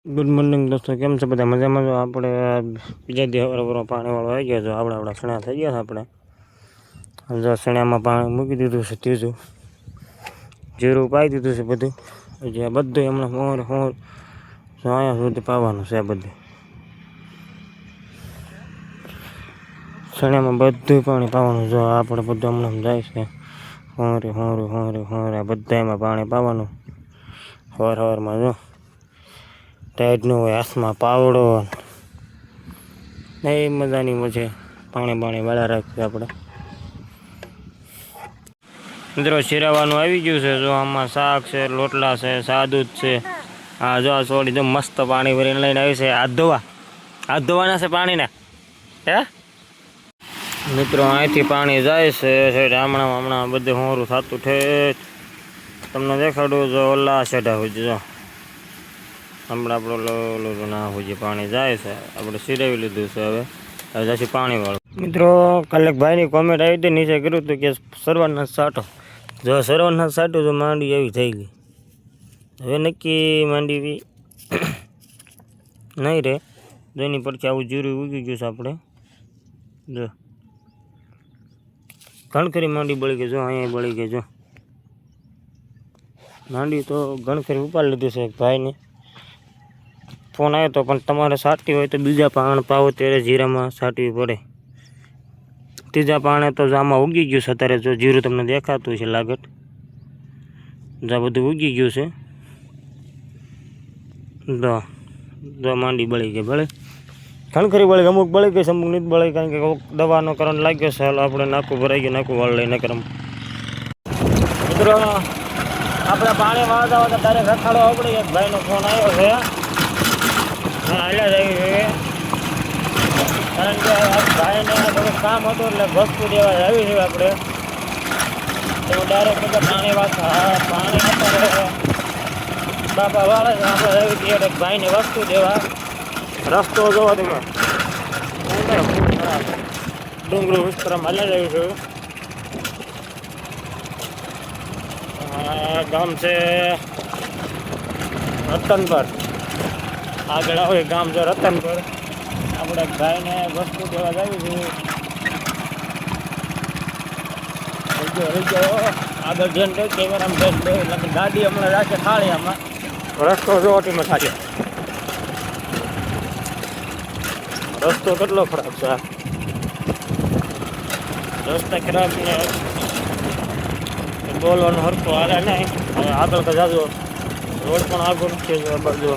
Good morning દોસ્તો, કેમ છે બધા? મજામાં? જો આપણે બીજા દી હવારે પાણીવાળો આવી ગયો. જો આપણા સણા થઈ ગયા છે. આપણે જો સણામાં પાણી મૂકી દીધું છે. ત્રીજું જીરું પાઈ દીધું છે. બધું હજી બધું હમણાં હોર અહીંયા સુધી પાવાનું છે. બધું સણામાં બધું પાણી પાવાનું. જો આપણે બધું હમણાં જાય છે. હોરે બધા એમાં પાણી પાવાનું. સવારમાં જો ટાઈટનું હોય, હાથમાં પાવડો, એ મજાની મજા. પાણી વાળા રાખીએ આપણે. મિત્રો શીરાવાનું આવી ગયું છે. જો આમાં શાક છે, લોટલા છે, સાદું જ છે. હા જો આ સોડી જો મસ્ત પાણી ભરીને લઈને આવી છે. હાથ ધોવાના છે પાણીના. હે મિત્રો અહીંથી પાણી જાય છે. હમણાં બધું હોરું થતું ઠેઠ તમને દેખાડું. જો ઓલા સેઢા હોય જો હમણાં આપણું ના હોય પાણી જાય છે. આપણે સિરાવી લીધું છે. હવે જશે પાણી વાળું. મિત્રો કાલે ભાઈની કોમેન્ટ આવી હતી, નીચે કર્યું હતું કે સરવારના સાટો. જો સરવારના સાટો જો માંડી એવી થઈ ગઈ. હવે નક્કી માંડી નહીં રે. એની પરથી આવું જીરું ઉગી ગયું છે. આપણે જો ઘણખરી માંડી બળી ગઈ. જો અહીંયા બળી ગઈ. જો માંડી તો ઘણખરી ઉપાડી લીધી છે. ભાઈને ફોન આવ્યો તો, પણ તમારે સાટી હોય તો બીજા પાણ પાવો ત્યારે જીરામાં સાટવી પડે. ત્રીજા પાણે તો આમાં ઉગી ગયું છે. અત્યારે જો જીરું તમને દેખાતું છે લાગત, જા બધું ઉગી ગયું છે. જો માંડી બળી ગઈ. ઘણખરી બળી. અમુક બળી ગઈ, અમુક નથી બળી, કારણ કે દવાનો કરંટ લાગ્યો છે. હાલ આપણે નાખું ભરાઈ ગયું, નાખું વાળ લઈને કરમ. મિત્રો આપણે પાણી વાળતા હોય તો ડાયરેક્ટ રખાડો આપણે. એક ભાઈનો ફોન આવ્યો છે. હાલ્યા જવી જોઈએ, કારણ કે ભાઈને થોડુંક કામ હતું એટલે વસ્તુ દેવા આવી છે. આપણે તો ડાયરેક્ટ બધા પાણી અત્યારે બાપા વાળે છે. આપણે આવી ડાયરેક્ટ ભાઈને વસ્તુ દેવા. રસ્તો જોવો તમે, ડુંગરું વિસ્તારમાં હાલ્યા જવી છે. ગામ છે રતનપર. આગળ આવે ગામ છે રતનપર. આપણે ભાઈને વસ્તુ દેવા જાવી છે. આગળ જઈને કેમેરામાં જઈને એટલે ગાડી હમણાં રાખે થાળીયામાં. રસ્તો જોવો તમે થાય. રસ્તો કેટલો ખરાબ છે. રસ્તા ખરાબ ને બોલવાનું હરખું હાલે નહીં. હવે આગળ તો જાજો રોડ પણ આગળ છે. બાજુ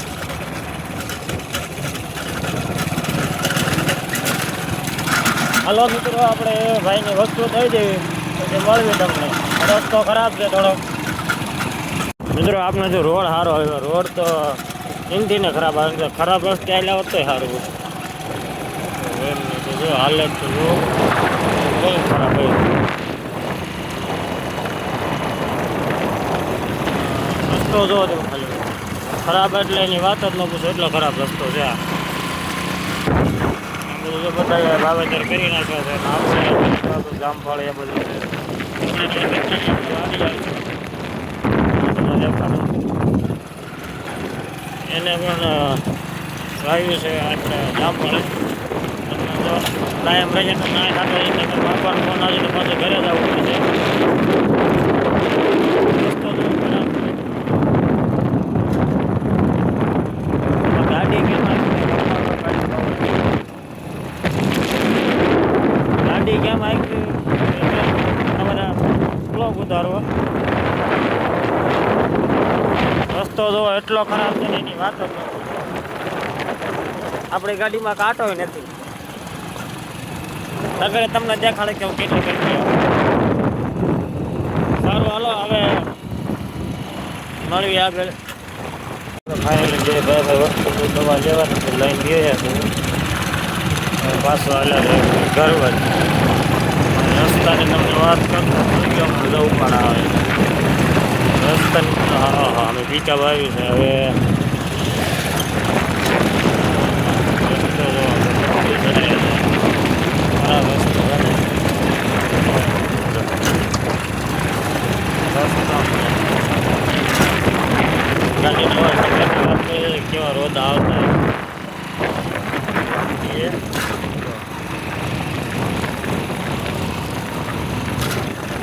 હાલો મિત્રો, આપણે ભાઈની વસ્તુ દઈ દેવી પછી મળવી તમને. રસ્તો ખરાબ છે થોડોક. મિત્રો આપણે જો રોડ સારો આવ્યો, રોડ તો હિન્દીને ખરાબ આવે. ખરાબ રસ્તે આવ્યા હોત તો સારું. જો હાલત તો જો બહુ ખરાબ આવ્યું. રસ્તો જો તમે ખાલી ખરાબ એટલે એની વાત જ ન પૂછો, એટલો ખરાબ રસ્તો છે. જો બધા વાવેતર કરી નાખ્યા છે. આપણે જામફળ એ બધું એને પણ વાવ્યું છે. આપણે જામફળ કાયમ રહે તો ના ખાતો એને બાપાનો ફોન આવે તો પાછું ઘરે જવું પડે છે. રસ્તો તો ખરાબ છે. ગાડી કેમ આવી તમારા બ્લોક ઉતારવો. રસ્તો જો એટલો ખરાબ છે ને એની વાત જ નથી. આપણી ગાડીમાં કાંટો નથી. આગળ તમને દેખાડે કે હું કેટલું કરી. સારું હાલો, હવે મળવી આગળ. ફાઇનલી જે ભાઈ વસ્તુ દવા લેવાની લઈને ગયા છે. પાછો હાલ્યા ઘર જ. રસ્તાની તમને વાત કરું જવું પણ આવે રસ્તાની. હા અમે પિકઅપ આવ્યું છે. હવે કેવા રોડ આવે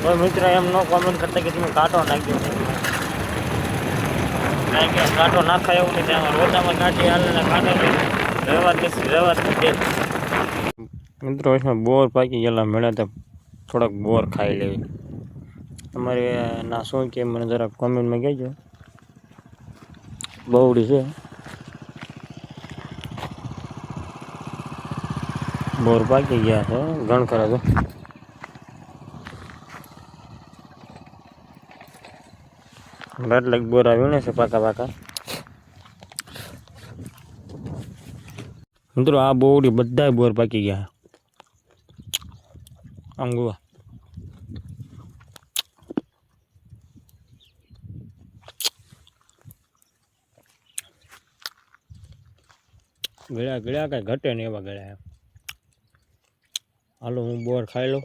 કોઈ મિત્ર એમ નો કોમેન્ટ કરતા કે તમે કાંટો નાખ્યો કારણ કે કાંટો નાખાય એવું નથી આમાં રોટામાં કાઢી હાલે ને કાંટો રહેવા દે મિત્રો એમાં બોર પાકી ગયેલા મળે તો થોડાક બોર ખાઈ લેવી તમારે ના શું કે મને જરાક કોમેન્ટમાં કહેજો બહુડી છે બોર પાકી ગયા છે ઘણ ખરા તો એટલે બોર આવ્યું ને છે પાકા મિત્રો આ બોવડી બધા બોર પાકી ગયા અંગુવા ગળ્યા કઈ ઘટે ને એવા ગળ્યા હાલો હું બોર ખાઈ લઉં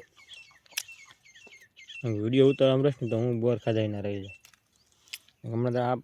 વિડીયો ઉતારવા રહીશ ને તો હું બોર ખાધાઈને રહી જાય હમણાં તો આ